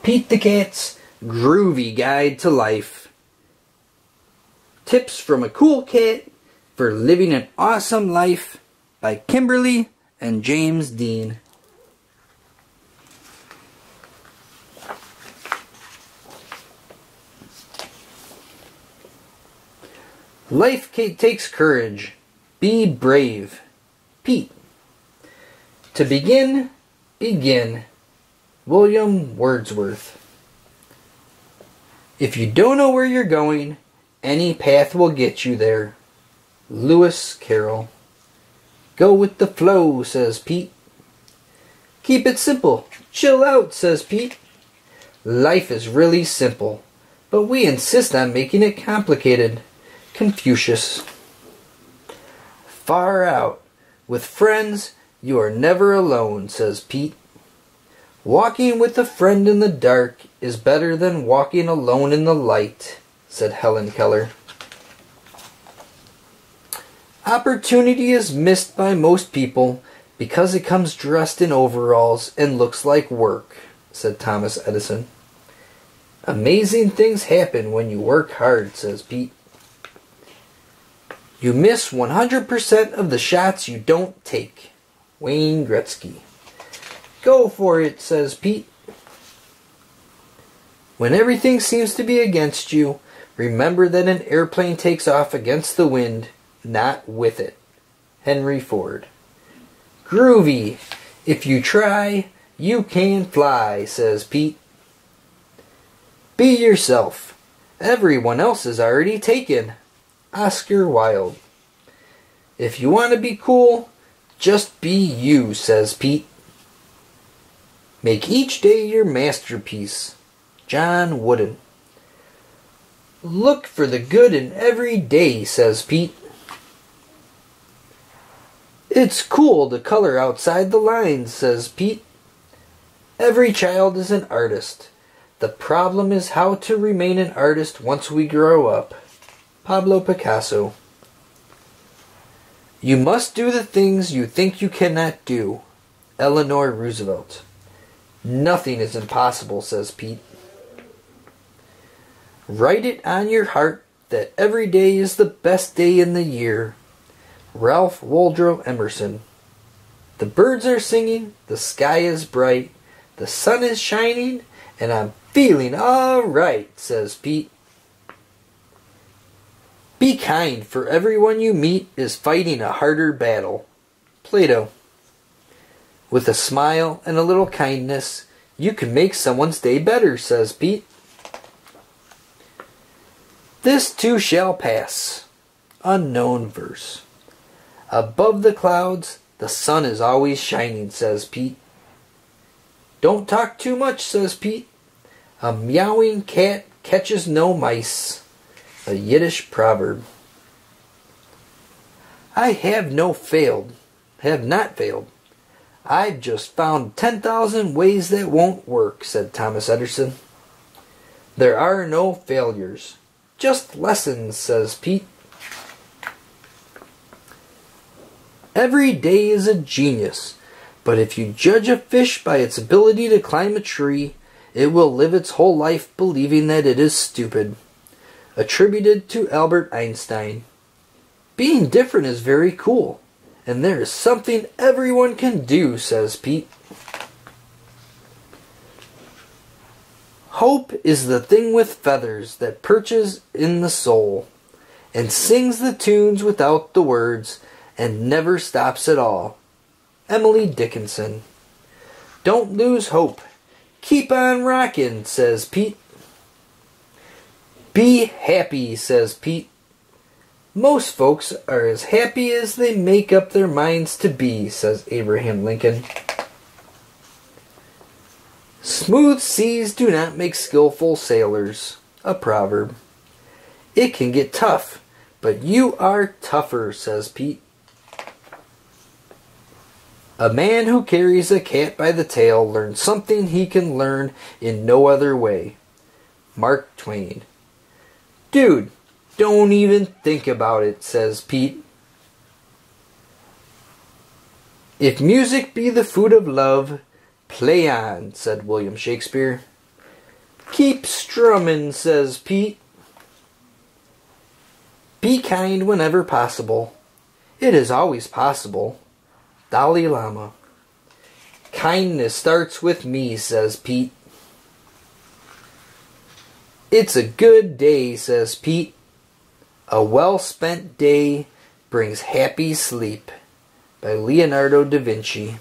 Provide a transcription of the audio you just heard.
Pete the Cat's Groovy Guide to Life. Tips from a Cool Cat for Living an Awesome Life by Kimberly and James Dean. Life takes courage. Be brave. Pete. To begin, begin. William Wordsworth. If you don't know where you're going, any path will get you there. Lewis Carroll. Go with the flow, says Pete. Keep it simple. Chill out, says Pete. Life is really simple, but we insist on making it complicated. Confucius. Far out. With friends, you are never alone, says Pete. Walking with a friend in the dark is better than walking alone in the light, said Helen Keller. Opportunity is missed by most people because it comes dressed in overalls and looks like work, said Thomas Edison. Amazing things happen when you work hard, says Pete. You miss 100% of the shots you don't take, Wayne Gretzky. Go for it, says Pete. When everything seems to be against you, remember that an airplane takes off against the wind, not with it. Henry Ford. Groovy. If you try, you can fly, says Pete. Be yourself. Everyone else is already taken. Oscar Wilde. If you want to be cool, just be you, says Pete. Make each day your masterpiece. John Wooden. Look for the good in every day, says Pete. It's cool to color outside the lines, says Pete. Every child is an artist. The problem is how to remain an artist once we grow up. Pablo Picasso. You must do the things you think you cannot do. Eleanor Roosevelt. Nothing is impossible, says Pete. Write it on your heart that every day is the best day in the year. Ralph Waldo Emerson. The birds are singing, the sky is bright, the sun is shining, and I'm feeling all right, says Pete. Be kind, for everyone you meet is fighting a harder battle. Plato. With a smile and a little kindness, you can make someone's day better, says Pete. This too shall pass. Unknown verse. Above the clouds, the sun is always shining, says Pete. Don't talk too much, says Pete. A meowing cat catches no mice. A Yiddish proverb. I have not failed. I've just found 10,000 ways that won't work, said Thomas Edison. There are no failures, just lessons, says Pete. Every day is a genius, but if you judge a fish by its ability to climb a tree, it will live its whole life believing that it is stupid. Attributed to Albert Einstein. Being different is very cool, and there is something everyone can do, says Pete. Hope is the thing with feathers that perches in the soul, and sings the tunes without the words, and never stops at all. Emily Dickinson. Don't lose hope. Keep on rockin', says Pete. Be happy, says Pete. Most folks are as happy as they make up their minds to be, says Abraham Lincoln. Smooth seas do not make skillful sailors. A proverb. It can get tough, but you are tougher, says Pete. A man who carries a cat by the tail learns something he can learn in no other way. Mark Twain. Dude, don't even think about it, says Pete. If music be the food of love, play on, said William Shakespeare. Keep strummin', says Pete. Be kind whenever possible. It is always possible. Dalai Lama. Kindness starts with me, says Pete. It's a good day, says Pete. A well-spent day brings happy sleep. By Leonardo da Vinci.